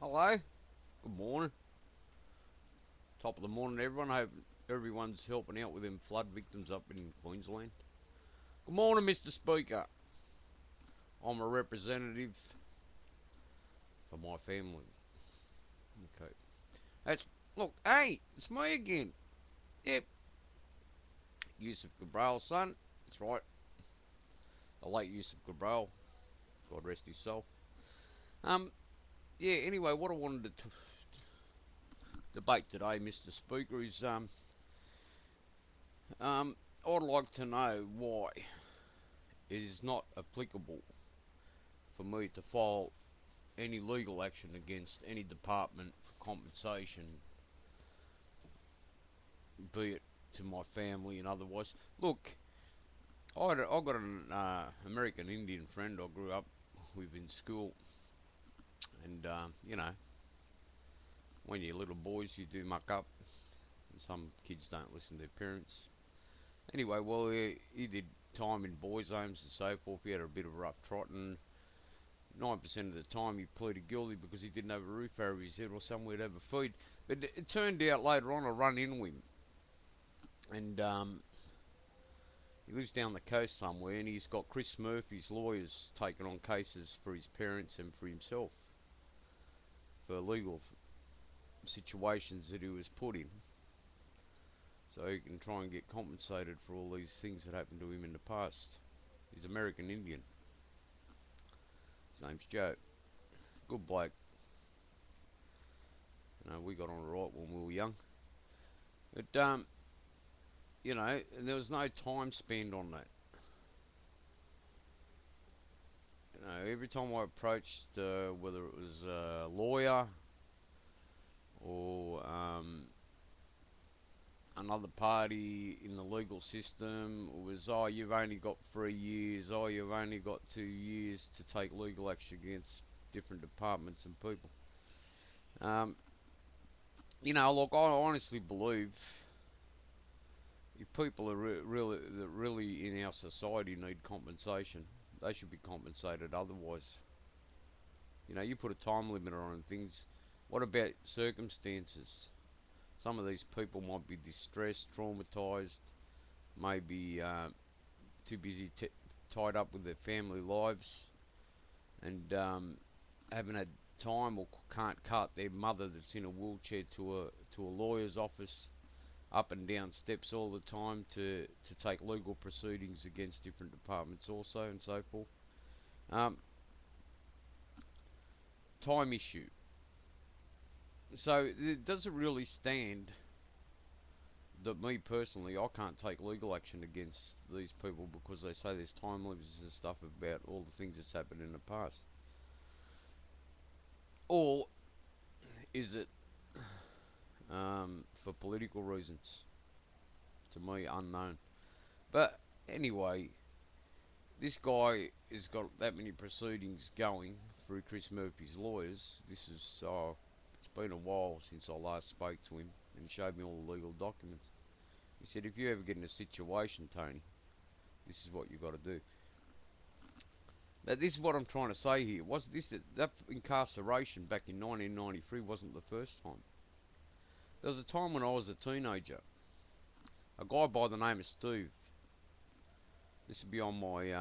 Hello, good morning. Top of the morning, everyone. Hope everyone's helping out with them flood victims up in Queensland. Good morning, Mr. Speaker. I'm a representative for my family. Okay. That's look. Hey, it's me again. Yep, Yusuf Cabral, son. That's right. The late Yusuf Cabral. God rest his soul. Um. Yeah. Anyway, what I wanted to debate today, Mr. Speaker, is I'd like to know why it is not applicable for me to file any legal action against any department for compensation, be it to my family and otherwise. Look, I got an American Indian friend I grew up with in school, and when you're little boys, you do muck up, and some kids don't listen to their parents. Anyway, well, he did time in boys' homes and so forth. He had a bit of a rough trot, and 9% of the time he pleaded guilty because he didn't have a roof over his head or somewhere to have a feed. But it turned out later on I run in with him, and he lives down the coast somewhere, and he's got Chris Murphy's lawyers taking on cases for his parents and for himself for legal situations that he was put in, so he can try and get compensated for all these things that happened to him in the past. He's American Indian. His name's Joe. Good bloke. We got on alright when we were young. But and there was no time spent on that. Every time I approached, whether it was a lawyer or another party in the legal system, it was, oh, you've only got 3 years, oh, you've only got 2 years to take legal action against different departments and people. Look, I honestly believe if people are really in our society need compensation, they should be compensated otherwise. You put a time limit on things. What about circumstances? Some of these people might be distressed, traumatized, maybe too busy tied up with their family lives, and haven't had time or can't cart their mother that's in a wheelchair to a lawyer's office up and down steps all the time to take legal proceedings against different departments also and so forth. Time issue. So does it really stand that me personally, I can't take legal action against these people because they say there's time limits and stuff about all the things that's happened in the past? Or is it for political reasons? To me, unknown. But anyway, this guy has got that many proceedings going through Chris Murphy's lawyers. It's been a while since I last spoke to him, and he showed me all the legal documents. He said, if you ever get in a situation, Tony, this is what you've got to do. Now, this is what I'm trying to say here. That incarceration back in 1993 wasn't the first time. There was a time when I was a teenager. A guy by the name of Steve. This would be on my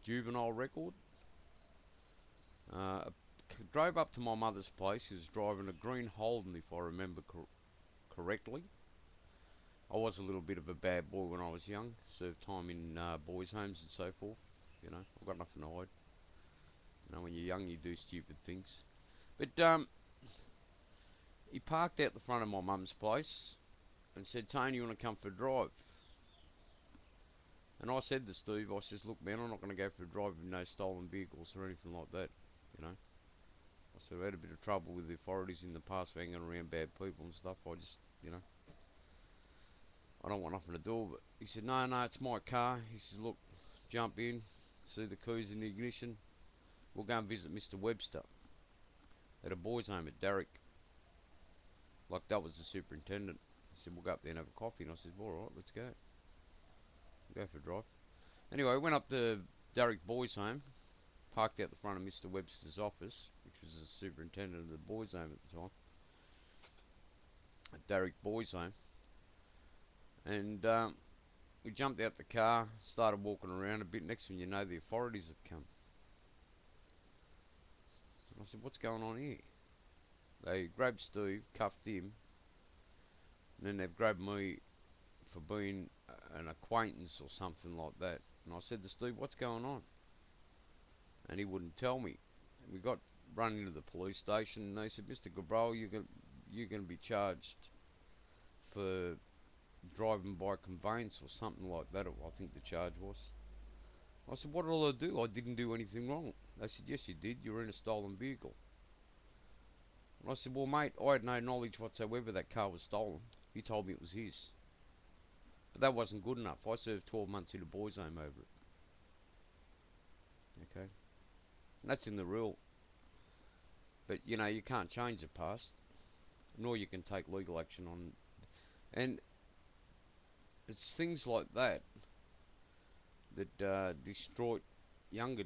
juvenile record. Drove up to my mother's place. He was driving a green Holden, if I remember correctly. I was a little bit of a bad boy when I was young. Served time in boys' homes and so forth. I've got nothing to hide. When you're young, you do stupid things. But he parked out the front of my mum's place and said, Tony, you want to come for a drive? And I said to Steve, I says, look, man, I'm not going to go for a drive with no stolen vehicles or anything like that. I said, I had a bit of trouble with the authorities in the past for hanging around bad people and stuff. I just, I don't want nothing to do with it. He said, no, it's my car. He says, look, jump in, see the keys in the ignition. We'll go and visit Mr. Webster at a boy's home at Darrick. Like that was the superintendent. He said, we'll go up there and have a coffee. And I said, alright, let's go. We'll go for a drive. Anyway, went up to Darrick Boys Home, parked out the front of Mr. Webster's office, which was the superintendent of the boys' home at the time, at Darrick Boys' Home, and we jumped out the car, started walking around a bit. Next thing you know, the authorities have come. And I said, "What's going on here?" They grabbed Steve, cuffed him, and then they've grabbed me for being an acquaintance or something like that. And I said to Steve, "What's going on?" And he wouldn't tell me. And we got run into the police station, and they said, "Mr. Cabral, you're going to be charged for driving by conveyance," or something like that, I think the charge was. I said, "What did I do? I didn't do anything wrong." They said, "Yes, you did. You're in a stolen vehicle." And I said, "Well, mate, I had no knowledge whatsoever that car was stolen. He told me it was his." But that wasn't good enough. I served 12 months in a boys' home over it. Okay? And that's in the rule. But, you know, you can't change the past, nor you can take legal action on. And it's things like that that destroy younger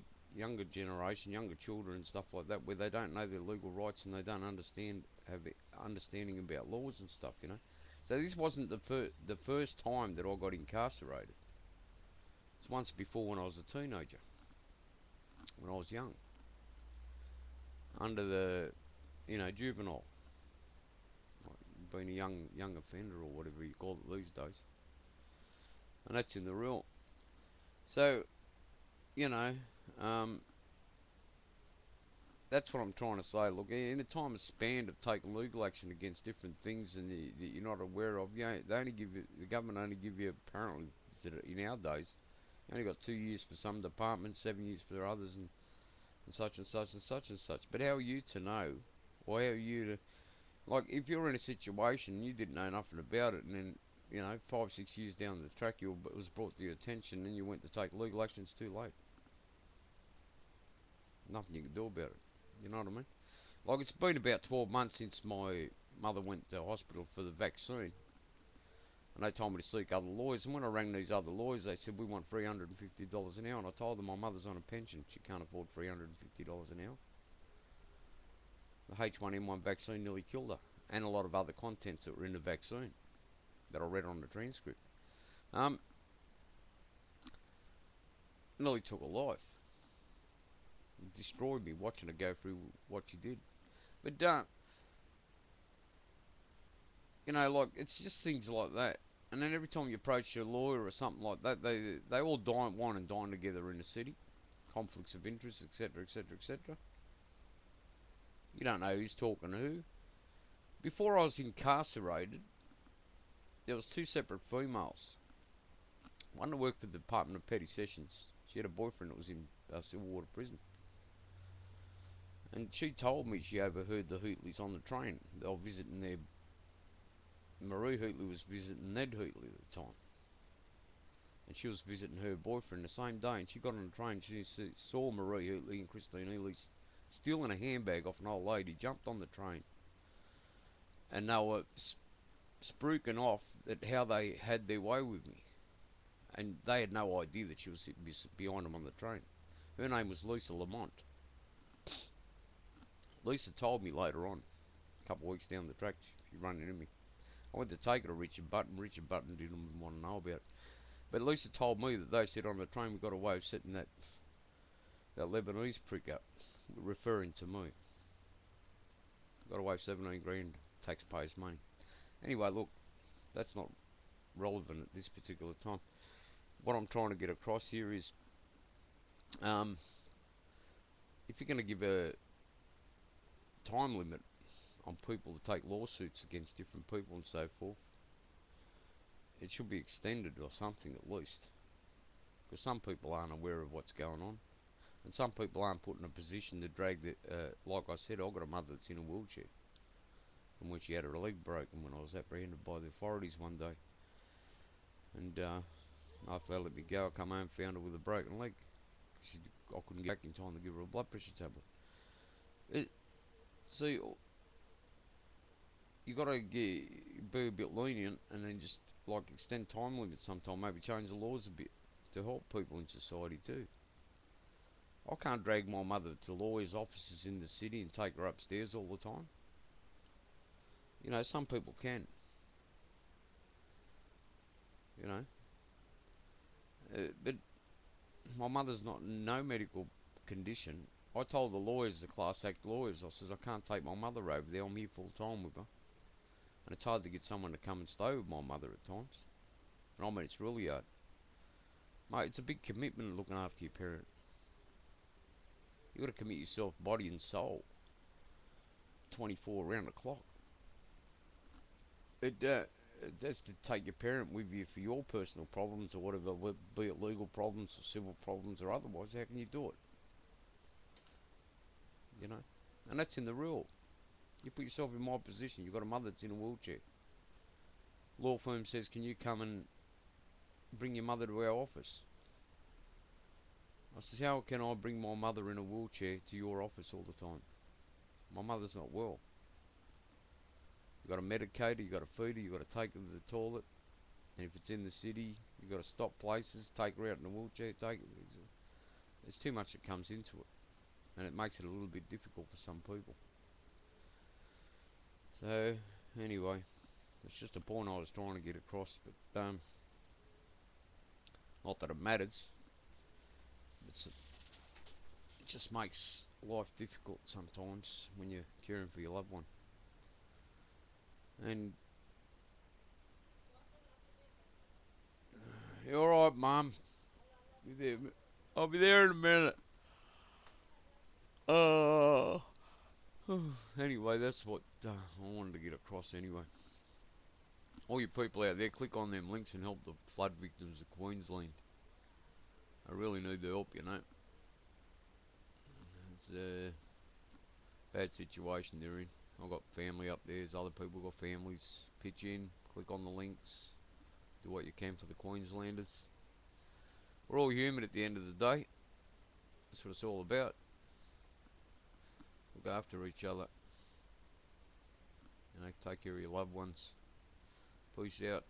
generation, younger children and stuff like that, where they don't know their legal rights and they don't have understanding about laws and stuff, you know. So this wasn't the first time that I got incarcerated. It's once before when I was a teenager, when I was young, under the, you know, juvenile, being a young offender or whatever you call it these days, and that's in the rule. So, you know, that's what I'm trying to say. Look, in a time of span of taking legal action against different things and that you're not aware of, you know, the government only give you, apparently, in our days, you only got 2 years for some departments, 7 years for others, and such and such and such and such. But how are you to know, or how are you to, like, if you're in a situation you didn't know nothing about it, and then, you know, 5, 6 years down the track it was brought to your attention, and you went to take legal action, it's too late. Nothing you can do about it. You know what I mean? Like, it's been about 12 months since my mother went to hospital for the vaccine, and they told me to seek other lawyers. And when I rang these other lawyers, they said, "We want $350 an hour." And I told them my mother's on a pension. She can't afford $350 an hour. The H1N1 vaccine nearly killed her, and a lot of other contents that were in the vaccine that I read on the transcript. Nearly took her life. It destroyed me watching her go through what she did. But you know, like, it's just things like that. And then every time you approach your lawyer or something like that, they all wine and dine together in the city. Conflicts of interest, etc., etc., etc. You don't know who's talking to who. Before I was incarcerated, there was 2 separate females. One that worked for the Department of Petty Sessions. She had a boyfriend that was in Silverwater Prison. And she told me she overheard the Hootleys on the train. They were visiting their... Marie Hootley was visiting Ned Hootley at the time. And she was visiting her boyfriend the same day. And she got on the train. She saw Marie Hootley and Christine Ely stealing a handbag off an old lady. Jumped on the train. And they were spruiking off at how they had their way with me. And they had no idea that she was sitting behind them on the train. Her name was Lisa Lamont. Lisa told me later on, a couple of weeks down the track, she ran into me. I went to take her to Richard Button. Richard Button didn't want to know about it. But Lisa told me that they said on the train we got away with setting that Lebanese prick up, referring to me. Got away with 17 grand taxpayers' money. Anyway, look, that's not relevant at this particular time. What I'm trying to get across here is, if you're going to give a time limit on people to take lawsuits against different people and so forth, it should be extended or something at least, because some people aren't aware of what's going on, and some people aren't put in a position to drag the, like I said, I've got a mother that's in a wheelchair, and when she had her leg broken when I was apprehended by the authorities one day, and after they let me go, I come home and found her with a broken leg. I couldn't get back in time to give her a blood pressure tablet. See, you got to be a bit lenient, and then just like extend time limits sometime. Maybe change the laws a bit to help people in society too. I can't drag my mother to lawyers' offices in the city and take her upstairs all the time. You know, some people can. You know, but my mother's not in no medical condition. I told the lawyers, the class act lawyers, I says I can't take my mother over there. I'm here full time with her, and it's hard to get someone to come and stay with my mother at times. And I mean, it's really hard, mate. It's a big commitment looking after your parent. You got to commit yourself, body and soul, 24 around the clock. That's to take your parent with you for your personal problems or whatever, be it legal problems or civil problems or otherwise. How can you do it? You know, and that's in the rule. You put yourself in my position. You've got a mother that's in a wheelchair. Law firm says, can you come and bring your mother to our office? I says, how can I bring my mother in a wheelchair to your office all the time? My mother's not well. You've got to medicate her, you've got to feed her, you've got to take her to the toilet. And if it's in the city, you've got to stop places, take her out in a wheelchair, take her. There's too much that comes into it. And it makes it a little bit difficult for some people. So, anyway, it's just a point I was trying to get across. But, not that it matters. It just makes life difficult sometimes when you're caring for your loved one. And you alright, Mum? I'll be there in a minute. Anyway, that's what I wanted to get across anyway. All you people out there, click on them links and help the flood victims of Queensland. I really need the help, you know. It's a bad situation they're in. I've got family up there, there's other people got families. Pitch in, click on the links, do what you can for the Queenslanders. We're all human at the end of the day. That's what it's all about. Look after each other. You know, take care of your loved ones. Peace out.